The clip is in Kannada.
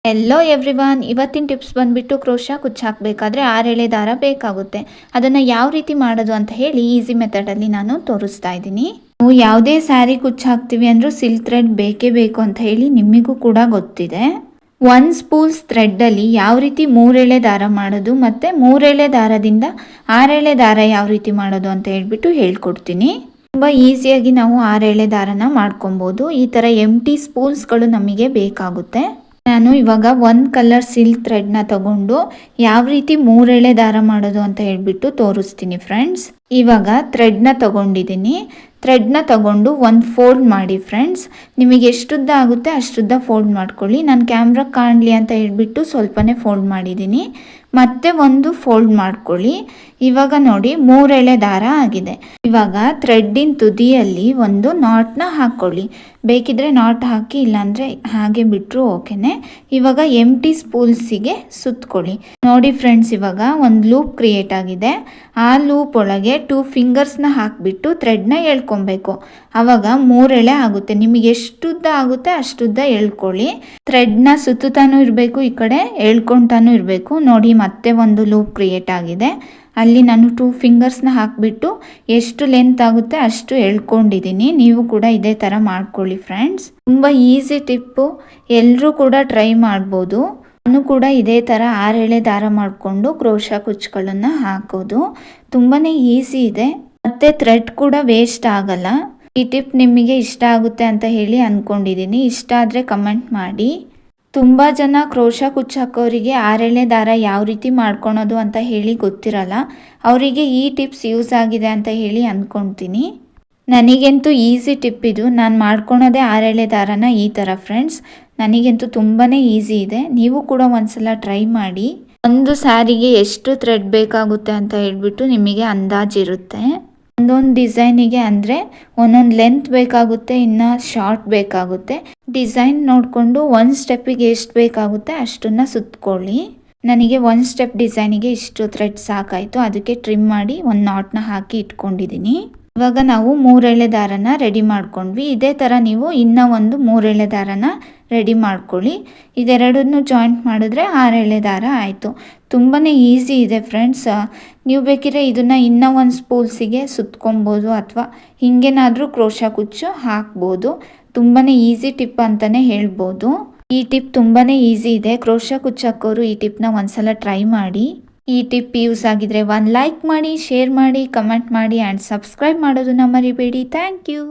ಹೆಲೋ ಎವ್ರಿವನ್, ಇವತ್ತಿನ ಟಿಪ್ಸ್ ಬಂದ್ಬಿಟ್ಟು ಕ್ರೋಶಾ ಕುಚ್ಚು ಹಾಕಬೇಕಾದ್ರೆ 6 ಎಳೆ ದಾರ ಬೇಕಾಗುತ್ತೆ. ಅದನ್ನು ಯಾವ ರೀತಿ ಮಾಡೋದು ಅಂತ ಹೇಳಿ ಈಸಿ ಮೆಥಡಲ್ಲಿ ನಾನು ತೋರಿಸ್ತಾ ಇದ್ದೀನಿ. ನಾವು ಯಾವುದೇ ಸ್ಯಾರಿ ಕುಚ್ಚು ಹಾಕ್ತೀವಿ ಅಂದರೂ ಸಿಲ್ಕ್ ಥ್ರೆಡ್ ಬೇಕೇ ಬೇಕು ಅಂತ ಹೇಳಿ ನಿಮಗೂ ಕೂಡ ಗೊತ್ತಿದೆ. 1 ಸ್ಪೂಲ್ಸ್ ಥ್ರೆಡ್ಡಲ್ಲಿ ಯಾವ ರೀತಿ 3 ಎಳೆ ದಾರ ಮಾಡೋದು ಮತ್ತು 3 ಎಳೆ ದಾರದಿಂದ 6 ಎಳೆ ದಾರ ಯಾವ ರೀತಿ ಮಾಡೋದು ಅಂತ ಹೇಳ್ಬಿಟ್ಟು ಹೇಳ್ಕೊಡ್ತೀನಿ. ತುಂಬ ಈಸಿಯಾಗಿ ನಾವು 6 ಎಳೆ ದಾರನ ಮಾಡ್ಕೊಬೋದು. ಈ ಥರ ಎಂಟಿ ಸ್ಪೂಲ್ಸ್ಗಳು ನಮಗೆ ಬೇಕಾಗುತ್ತೆ. ನಾನು ಇವಾಗ 1 ಕಲರ್ ಸಿಲ್ಕ್ ಥ್ರೆಡ್ನ ತಗೊಂಡು ಯಾವ ರೀತಿ 3 ಎಳೆ ದಾರ ಮಾಡೋದು ಅಂತ ಹೇಳ್ಬಿಟ್ಟು ತೋರಿಸ್ತೀನಿ ಫ್ರೆಂಡ್ಸ್. ಇವಾಗ ಥ್ರೆಡ್ನ ತಗೊಂಡಿದ್ದೀನಿ. ಥ್ರೆಡ್ನ ತಗೊಂಡು ಒಂದು ಫೋಲ್ಡ್ ಮಾಡಿ ಫ್ರೆಂಡ್ಸ್. ನಿಮಗೆ ಎಷ್ಟುದ್ದ ಆಗುತ್ತೆ ಅಷ್ಟುದ್ದ ಫೋಲ್ಡ್ ಮಾಡ್ಕೊಳ್ಳಿ. ನಾನು ಕ್ಯಾಮ್ರಾ ಕಾಣಲಿ ಅಂತ ಹೇಳ್ಬಿಟ್ಟು ಸ್ವಲ್ಪನೇ ಫೋಲ್ಡ್ ಮಾಡಿದ್ದೀನಿ. ಮತ್ತೆ ಒಂದು ಫೋಲ್ಡ್ ಮಾಡ್ಕೊಳ್ಳಿ. ಇವಾಗ ನೋಡಿ 3 ಎಳೆ ದಾರ ಆಗಿದೆ. ಇವಾಗ ಥ್ರೆಡ್ಡಿನ ತುದಿಯಲ್ಲಿ ಒಂದು ನಾಟ್ನ ಹಾಕ್ಕೊಳ್ಳಿ. ಬೇಕಿದ್ರೆ ನಾಟ್ ಹಾಕಿ, ಇಲ್ಲಾಂದರೆ ಹಾಗೆ ಬಿಟ್ಟರು ಓಕೆನೆ. ಇವಾಗ ಎಂಟಿ ಸ್ಪೂಲ್ಸಿಗೆ ಸುತ್ತಕೊಳ್ಳಿ. ನೋಡಿ ಫ್ರೆಂಡ್ಸ್, ಇವಾಗ ಒಂದು ಲೂಪ್ ಕ್ರಿಯೇಟ್ ಆಗಿದೆ. ಆ ಲೂಪ್ ಒಳಗೆ 2 ಫಿಂಗರ್ಸ್ನ ಹಾಕಿಬಿಟ್ಟು ಥ್ರೆಡ್ನ ಎಳ್ಕೊಬೇಕು. ಆವಾಗ 3 ಎಳೆ ಆಗುತ್ತೆ. ನಿಮಗೆ ಎಷ್ಟುದ್ದ ಆಗುತ್ತೆ ಅಷ್ಟುದ್ದ ಎಳ್ಕೊಳ್ಳಿ. ಥ್ರೆಡ್ನ ಸುತ್ತಾನೂ ಇರಬೇಕು, ಈ ಕಡೆ ಎಳ್ಕೊತಾನೂ ಇರಬೇಕು. ನೋಡಿ ಮತ್ತೆ ಒಂದು ಲೂಪ್ ಕ್ರಿಯೇಟ್ ಆಗಿದೆ. ಅಲ್ಲಿ ನಾನು 2 ಫಿಂಗರ್ಸ್ನ ಹಾಕಿಬಿಟ್ಟು ಎಷ್ಟು ಲೆಂತ್ ಆಗುತ್ತೆ ಅಷ್ಟು ಎಳ್ಕೊಂಡಿದ್ದೀನಿ. ನೀವು ಕೂಡ ಇದೇ ಥರ ಮಾಡ್ಕೊಳ್ಳಿ ಫ್ರೆಂಡ್ಸ್. ತುಂಬ ಈಸಿ ಟಿಪ್ಪು, ಎಲ್ಲರೂ ಕೂಡ ಟ್ರೈ ಮಾಡ್ಬೋದು. ನಾನು ಕೂಡ ಇದೇ ಥರ 6 ಎಳೆ ದಾರ ಮಾಡಿಕೊಂಡು ಕ್ರೋಶಾ ಕುಚ್ಚುಗಳನ್ನು ಹಾಕೋದು. ತುಂಬಾ ಈಸಿ ಇದೆ ಮತ್ತು ಥ್ರೆಡ್ ಕೂಡ ವೇಸ್ಟ್ ಆಗಲ್ಲ. ಈ ಟಿಪ್ ನಿಮಗೆ ಇಷ್ಟ ಆಗುತ್ತೆ ಅಂತ ಹೇಳಿ ಅಂದ್ಕೊಂಡಿದ್ದೀನಿ. ಇಷ್ಟ ಆದರೆ ಕಮೆಂಟ್ ಮಾಡಿ. ತುಂಬ ಜನ ಕ್ರೋಶಾ ಕುಚ್ಚು ಹಾಕೋರಿಗೆ 6 ಎಳೆ ದಾರ ಯಾವ ರೀತಿ ಮಾಡ್ಕೊಳೋದು ಅಂತ ಹೇಳಿ ಗೊತ್ತಿರಲ್ಲ. ಅವರಿಗೆ ಈ ಟಿಪ್ಸ್ ಯೂಸ್ ಆಗಿದೆ ಅಂತ ಹೇಳಿ ಅಂದ್ಕೊಳ್ತೀನಿ. ನನಗಂತೂ ಈಸಿ ಟಿಪ್ ಇದು. ನಾನು ಮಾಡ್ಕೊಳೋದೇ 6 ಎಳೆ ದಾರನ ಈ ಥರ ಫ್ರೆಂಡ್ಸ್. ನನಗಂತೂ ತುಂಬಾ ಈಸಿ ಇದೆ. ನೀವು ಕೂಡ ಒಂದ್ಸಲ ಟ್ರೈ ಮಾಡಿ. ಒಂದು ಸ್ಯಾರಿಗೆ ಎಷ್ಟು ಥ್ರೆಡ್ ಬೇಕಾಗುತ್ತೆ ಅಂತ ಹೇಳ್ಬಿಟ್ಟು ನಿಮಗೆ ಅಂದಾಜಿರುತ್ತೆ. ಒಂದೊಂದು ಡಿಸೈನಿಗೆ ಅಂದರೆ ಒಂದೊಂದು ಲೆಂತ್ ಬೇಕಾಗುತ್ತೆ, ಇನ್ನು ಶಾರ್ಟ್ ಬೇಕಾಗುತ್ತೆ. ಡಿಸೈನ್ ನೋಡಿಕೊಂಡು 1 ಸ್ಟೆಪ್ಪಿಗೆ ಎಷ್ಟು ಬೇಕಾಗುತ್ತೆ ಅಷ್ಟನ್ನು ಸುತ್ತಕೊಳ್ಳಿ. ನನಗೆ 1 ಸ್ಟೆಪ್ ಡಿಸೈನಿಗೆ ಇಷ್ಟು ಥ್ರೆಡ್ ಸಾಕಾಯಿತು. ಅದಕ್ಕೆ ಟ್ರಿಮ್ ಮಾಡಿ ಒಂದು ನಾಟ್ನ ಹಾಕಿ ಇಟ್ಕೊಂಡಿದ್ದೀನಿ. ಇವಾಗ ನಾವು 3 ಎಳೆ ದಾರನ ರೆಡಿ ಮಾಡ್ಕೊಂಡ್ವಿ. ಇದೇ ಥರ ನೀವು ಇನ್ನೂ ಒಂದು 3 ಎಳೆ ದಾರನ ರೆಡಿ ಮಾಡ್ಕೊಳ್ಳಿ. ಇದೆರಡನ್ನು ಜಾಯಿಂಟ್ ಮಾಡಿದ್ರೆ 6 ಎಳೆ ದಾರ ಆಯಿತು. ತುಂಬಾ ಈಸಿ ಇದೆ ಫ್ರೆಂಡ್ಸ್. ನೀವು ಬೇಕಿದ್ರೆ ಇದನ್ನು ಇನ್ನೂ 1 ಸ್ಪೂಲ್ಸಿಗೆ ಸುತ್ಕೊಬೋದು ಅಥವಾ ಹಿಂಗೇನಾದರೂ ಕ್ರೋಶಾ ಕುಚ್ಚು ಹಾಕ್ಬೋದು. ತುಂಬಾ ಈಸಿ ಟಿಪ್ ಅಂತಲೇ ಹೇಳ್ಬೋದು. ಈ ಟಿಪ್ ತುಂಬಾ ಈಸಿ ಇದೆ. ಕ್ರೋಶಾ ಕುಚ್ಚು ಹಾಕೋರು ಈ ಟಿಪ್ನ ಒಂದ್ಸಲ ಟ್ರೈ ಮಾಡಿ. ಈ ಟಿಪ್ ಯೂಸ್ ಆಗಿದ್ರೆ 1 ಲೈಕ್ ಮಾಡಿ, ಶೇರ್ ಮಾಡಿ, ಕಮೆಂಟ್ ಮಾಡಿ ಆ್ಯಂಡ್ ಸಬ್ಸ್ಕ್ರೈಬ್ ಮಾಡೋದನ್ನ ಮರಿಬೇಡಿ. Thank you.